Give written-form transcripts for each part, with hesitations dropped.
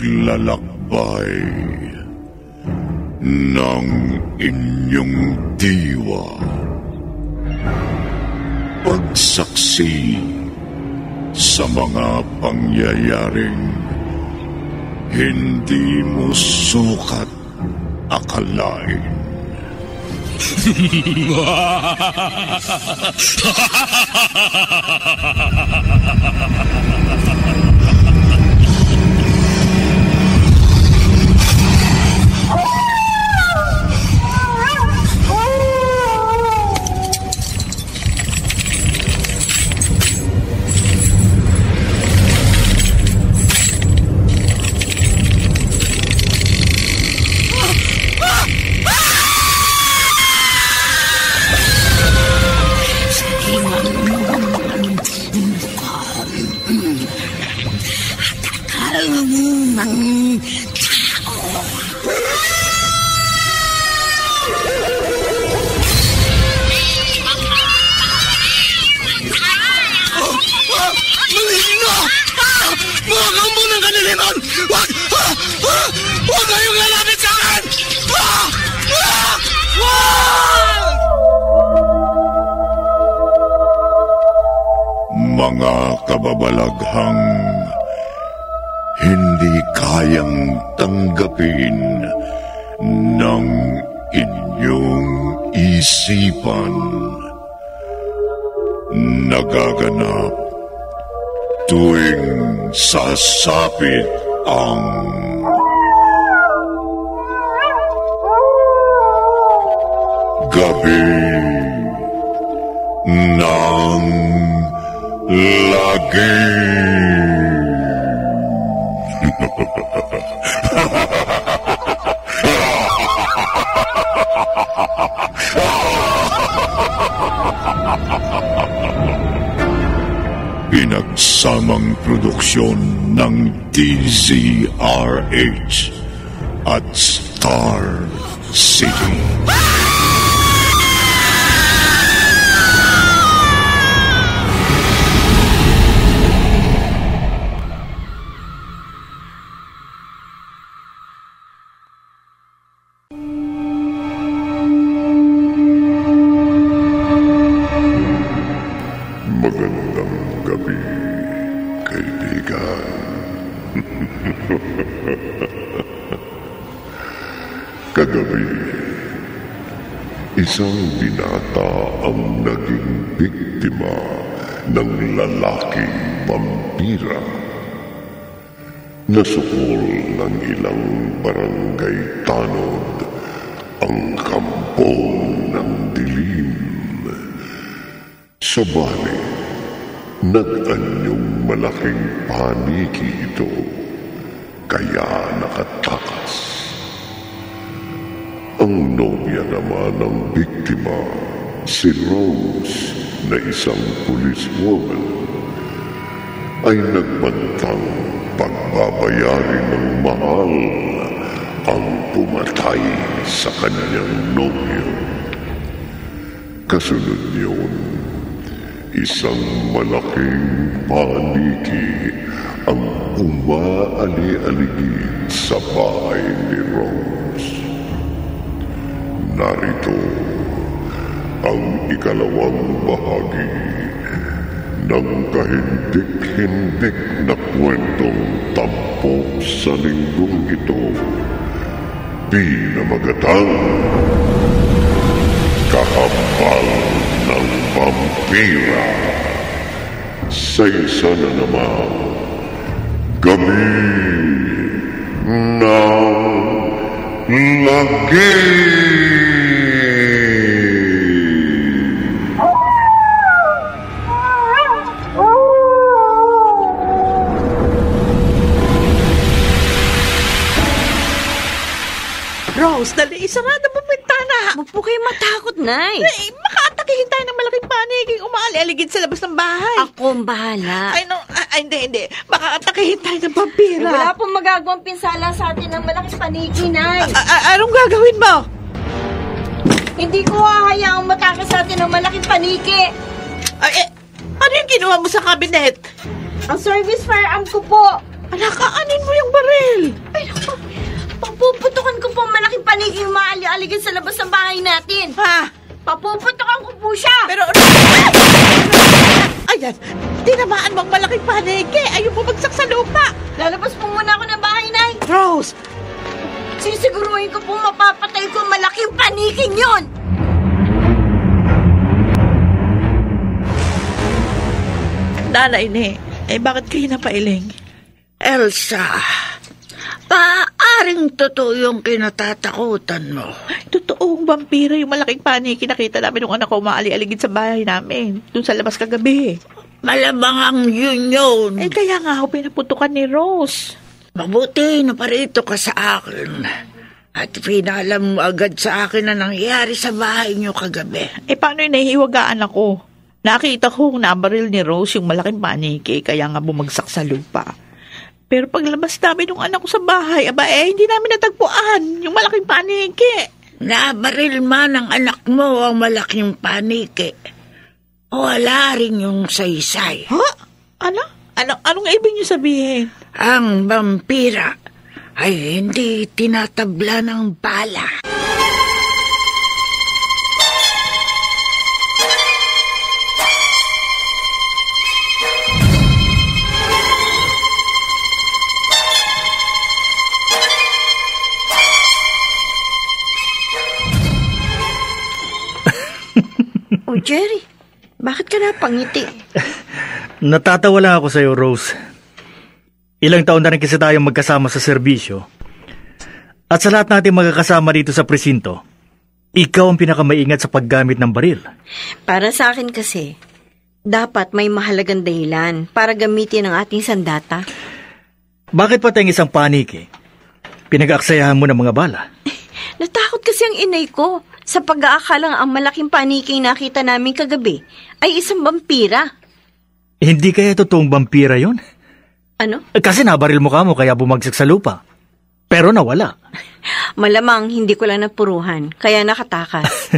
paglalakbay ng inyong diwa. Pagsaksi sa mga pangyayaring hindi mo sukat akalain. Huwag kayong lalapit sa akin! Mga kababalaghang hindi kayang tanggapin ng inyong isipan, nagaganap tuwing sasapit ang gabi ng lagim. Pinagsamang produksyon ng DZRH at Star City. Magandang gabi, kaibigan. Kagabi, isang binata ang naging biktima ng lalaking vampira. Nasukol ng ilang barangay tanod ang kampong ng dilim. Subalit, nag-anyong malaking paniki ito, kaya nakatakas. Ang nobya naman ng biktima, si Rose, na isang policewoman, ay nagbantang pagbabayarin ng mahal ang pumatay sa kanyang nobyo. Kasunod yun, isang malaking paniki ang umaali-aligid sa bahay ni Rose. Narito ang ikalawang bahagi ng kahindik-hindik na kwentong tampok sa linggong ito. Pinamagatang Kahambal ng Vampira. Sa isa na namang Gabi ng Lagim. Rose, dali, isarada mo bintana. Huwag po kayo matakot, Nay. Makaatakihin tayo ng malaking paniging umaali-aligid sa labas ng bahay. Ako ang bahala. Hindi. Makaatakihin tayo ng vampira. Wala pong magagawang pinsala sa atin ng malaking paniki, Nay. Anong gagawin mo? Hindi ko hahayaang matake sa atin ng malaking paniki. Ano yung ginawa mo sa kabinet? Ang service firearm ko po. Alakaanin mo yung baril. Ay, naku. Papuputukan ko po ang malaking paniki yung maali-aligid sa labas ng bahay natin. Ha? Papuputukan ko po siya. Pero... Ayan, tinamaan mo ang malaking paniki. Ayaw bumagsak sa lupa. Lalabas po muna ako ng bahay, Nay. Rose, Sisiguruhin ko po mapapatay ko ang malaking paniking yon. nanay ni, bakit kayo napailing? Elsa, paaaring totoo yung kinatatakutan mo. Totoong vampira yung malaking paniki nakita namin nung anak ko umaali-aligid sa bahay namin. Doon sa labas kagabi. Malamang ang yun. Kaya nga ako pinaputukan ni Rose. Mabuti na parito ka sa akin. At pinalam mo agad sa akin na nangyari sa bahay niyo kagabi. Paano yung nahihiwagaan ako? Nakita ko nabaril ni Rose yung malaking paniki, kaya nga bumagsak sa lupa. Pero paglabas namin ng anak ko sa bahay, hindi namin natagpuan yung malaking paniki. Nabaril man ang anak mo ang malaking paniki. Wala rin yung saysay. Ha? Anong ibig niyo sabihin? Ang vampira ay hindi tinatabla ng bala. Oh, Jerry, bakit ka napangiti? Natatawa lang ako sa'yo, Rose. Ilang taon na rin kasi tayong magkasama sa serbisyo. At sa lahat natin magkakasama dito sa presinto, ikaw ang pinakamaingat sa paggamit ng baril. Para sa akin kasi, dapat may mahalagang dahilan para gamitin ang ating sandata. Bakit pa tayong isang paniki? Pinag-aaksayahan mo ng mga bala. Natakot kasi ang inay ko sa pag-aakalang ang malaking paniking nakita namin kagabi ay isang vampira. Hindi kaya totoong vampira yon? Ano? Kasi nabaril mo kaya bumagsak sa lupa. Pero nawala. Malamang hindi ko lang napuruhan, kaya nakatakas.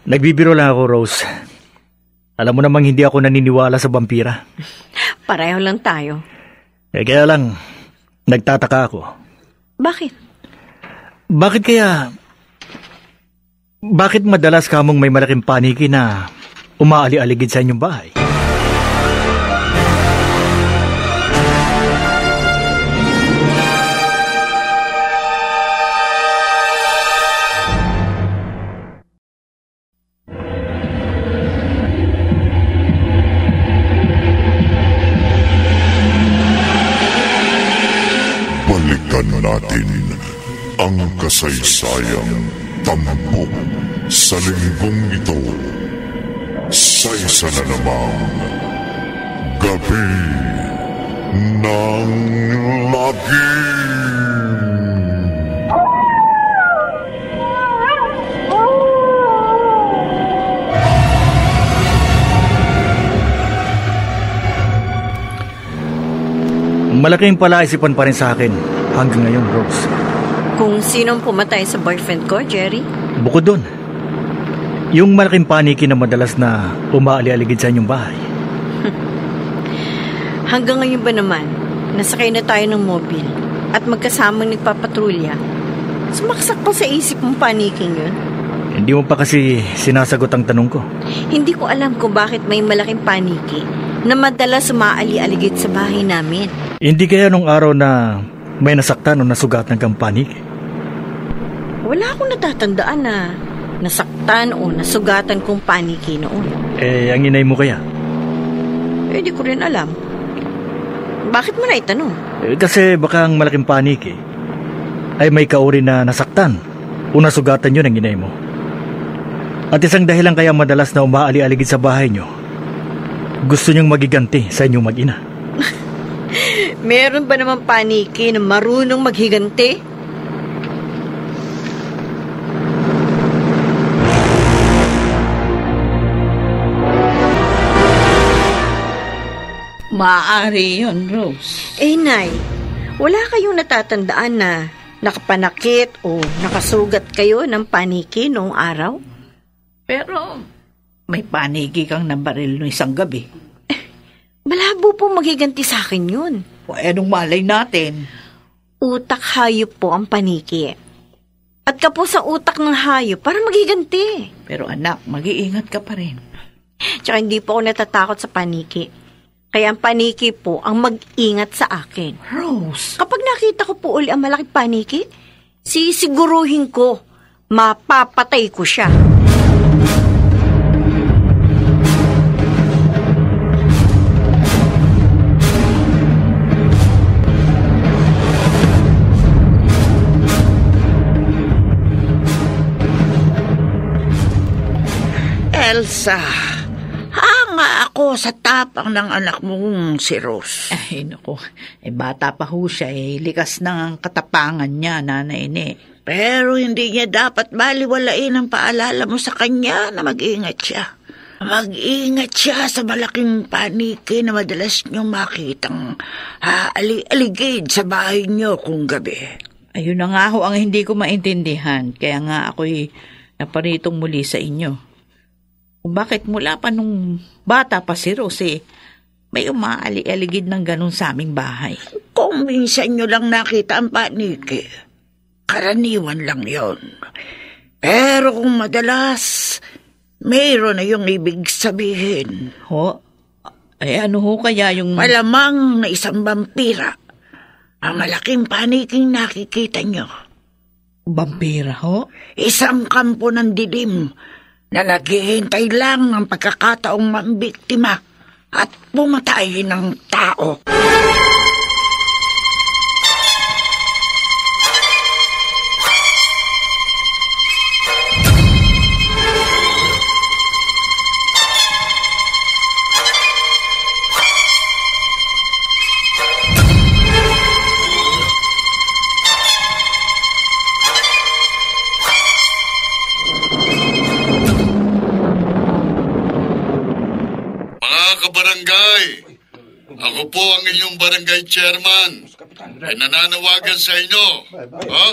Nagbibiro lang ako, Rose. Alam mo namang hindi ako naniniwala sa vampira. Pareho lang tayo. Kaya lang, nagtataka ako. Bakit? Bakit madalas kamong may malaking paniki na umaali-aligid sa inyong bahay? Balikan natin ang kasaysayang tampok sa linggong ito sa isa na namang Gabi ng Lagim. Malaking palaisipan pa rin sa akin hanggang ngayon, Rose. Kung sinong pumatay sa boyfriend ko, Jerry? Bukod doon, yung malaking paniki na madalas na umaali-aligid sa inyong bahay. Hanggang ngayon ba naman, nasakay na tayo ng mobil at magkasamang nagpapatrolya, sumaksak pa sa isip mong paniking yun? Hindi mo pa kasi sinasagot ang tanong ko. Hindi ko alam kung bakit may malaking paniki na madalas umaali-aligid sa bahay namin. Hindi kaya nung araw na may nasaktan o nasugatan kang paniki? Wala akong natatandaan na nasaktan o nasugatan kong paniki noon. Ang inay mo kaya? Di ko rin alam. Bakit mo na itanong? Kasi baka ang malaking paniki ay may kauri na nasaktan o nasugatan yun ang inay mo. At isang dahilan kaya madalas na umaali-aligid sa bahay nyo, gusto niyong magiganti sa inyong mag-ina. Meron ba naman paniki na marunong maghiganti? Maaari yun, Rose. Nay, wala kayong natatandaan na nakapanakit o nakasugat kayo ng paniki noong araw? Pero may paniki kang nabaril no isang gabi. Malabo po maghiganti sa akin yun. O anong malay natin? Utak hayop po ang paniki. At ka po sa utak ng hayop para maghiganti. Pero anak, mag-iingat ka pa rin. Tsaka hindi po ako natatakot sa paniki. Kaya ang paniki po ang mag-ingat sa akin. Rose! Kapag nakita ko po uli ang malaking paniki, sisiguruhin ko, mapapatay ko siya. Elsa, hanga ako sa tapang ng anak mong si Rose. Ay, naku. Bata pa ho siya likas na ang katapangan niya, Nanay Ne. Pero hindi niya dapat baliwalain ang paalala mo sa kanya na mag-ingat siya. Mag-ingat siya sa malaking paniki na madalas niyong makitang aligid sa bahay niyo kung gabi. Ayun na nga ho ang hindi ko maintindihan. Kaya nga ako'y naparitong muli sa inyo. Kung bakit mula pa nung bata pa si Rose, may umaali-aligid ng ganun sa aming bahay. Kung minsan nyo lang nakita ang paniki, karaniwan lang yon. Pero kung madalas, mayroon na yung ibig sabihin. Ho? Ano ho kaya yung... Malamang na isang vampira ang malaking paniking nakikita nyo. Vampira ho? Isang kampo ng dilim na naghihintay lang ng pagkakataong mambiktima at pumatay ng tao. Ako po ang inyong barangay chairman. Ay nananawagan sa inyo. Ha?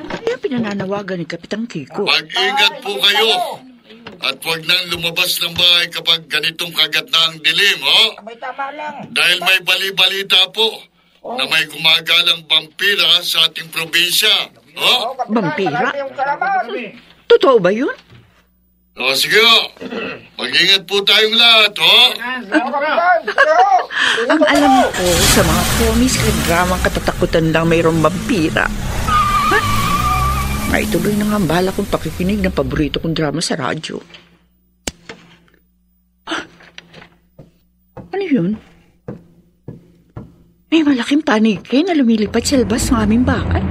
Ano pinananawagan ni Kapitang Kiko? Mag-ingat po kayo. At huwag nang lumabas ng bahay kapag ganitong kagat na ang dilim, ha? Dahil may bali-balita po na may gumagalang vampira sa ating probinsya. Ha? Vampira? Totoo ba yun? O sige ho. Mag-ingat po tayong lahat, ha? Ang alam ko sa mga comics at dramang katatakutan lang mayroong vampira. Ha? Maituloy na nga ang bala kong pakikinig ng paborito kong drama sa radyo. Ha? Ano yun? May malaking paniki na lumilipad sa labas ng aming bahay.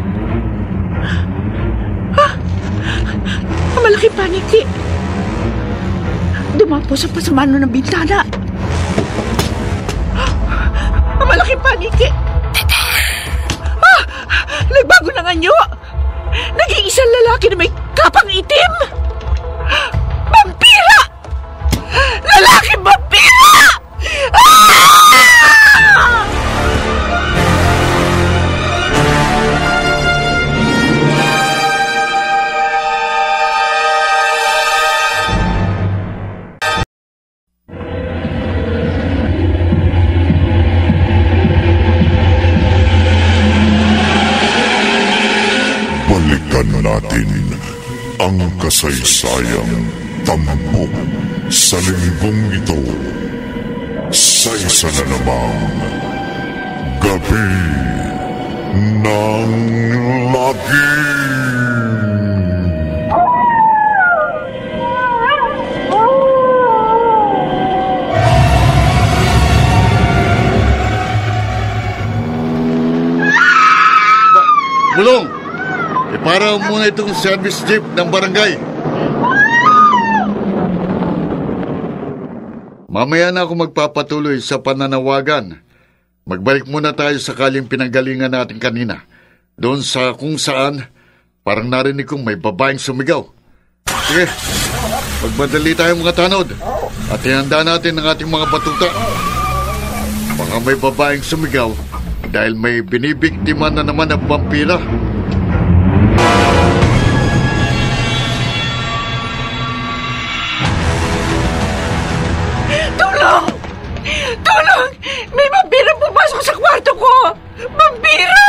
Ha? Ang malaking paniki! Dumapos ang pasamano ng bintana. Ang malaking paniki! Ah! Nagbago ng anyo! Naging isang lalaki na may kapang itim! Vampira! Lalaking vampira! Ah! Balikan natin ang kasaysayang tampok sa linggong ito sa isa na namang Gabi ng Lagim. Bulong! Para muna itong service jeep ng barangay. Mamaya na ako magpapatuloy sa pananawagan. Magbalik muna tayo sa kaling pinanggalingan natin kanina. Doon sa kung saan, parang narinig kong may babaeng sumigaw. Sige, magmadali tayo mga tanod. At ihanda natin ang ating mga batuta. Baka may babaeng sumigaw dahil may binibiktima na naman ng vampira. Tulong! May vampira pumasok sa kwarto ko! Vampira!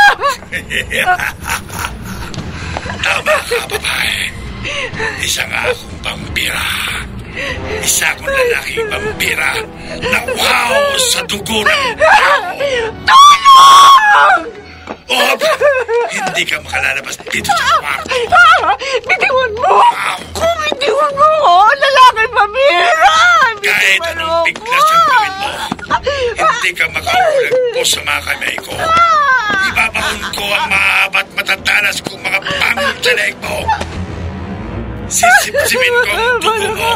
Tama ka, babae. Isa nga akong vampira. Isa akong lalaking vampira na wow sa dugo ng tao. Tulong! Hindi ka makalalabas dito sa kwarto. Bitiwan mo! Kung bitiwan mo ako, lalaking vampira! Kahit anong biglas ang gawin mo, hindi ka makaulag po sa mga kamay ko. Ibabaon ko ang mahaba at matatalas kong mga pangol sa leeg mo. Sisipsipin ko ang dugo mo.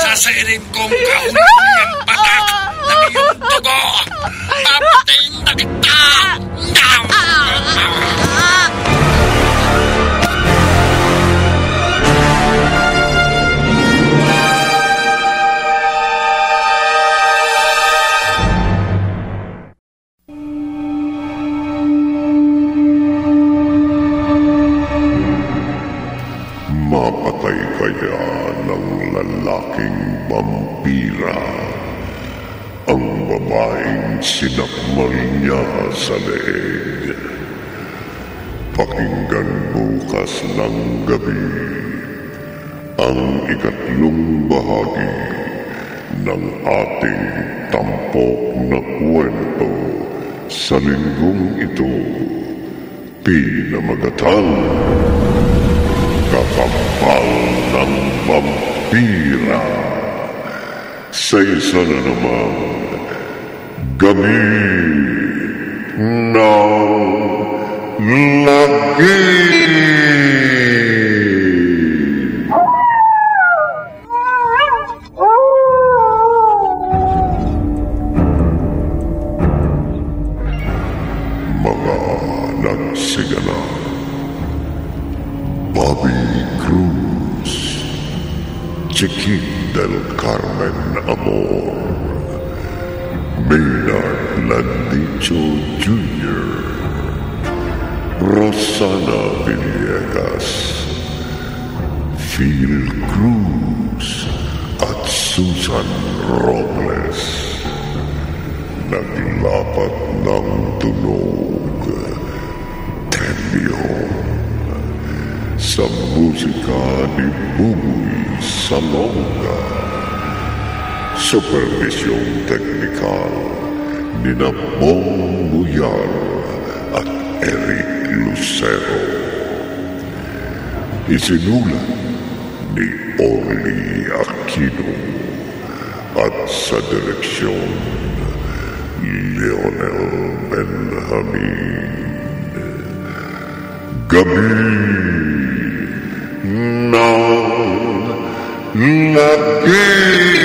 Sasairin kong kahuli ang patak ng iyong dugo. Papatayin na kita! Mapatay kaya ng lalaking vampira ang babaeng sinakmal niya sa leeg. Pakinggan bukas ng gabi ang ikatlong bahagi ng ating tampok na kwento sa linggong ito, Pinamagatang Kakambal ng Vampira, sa isa na namang Gabi ng Lagi. Mga nagsiganap: Bobby Cruz, Chiquit del Carmen Amor, Maynard Landicho Jr., Rosana Villegas, Phil Cruz at Susan Robles. Naglapat ng tunog, Temyo, sa musika ni Buboy Salonga. Supervisyong teknikal ni Bong Buyar at Eric Lucero. Isinulat ni Orly Aquino at sa direksyon Leonel Benjamin. Gabi ng Lagi.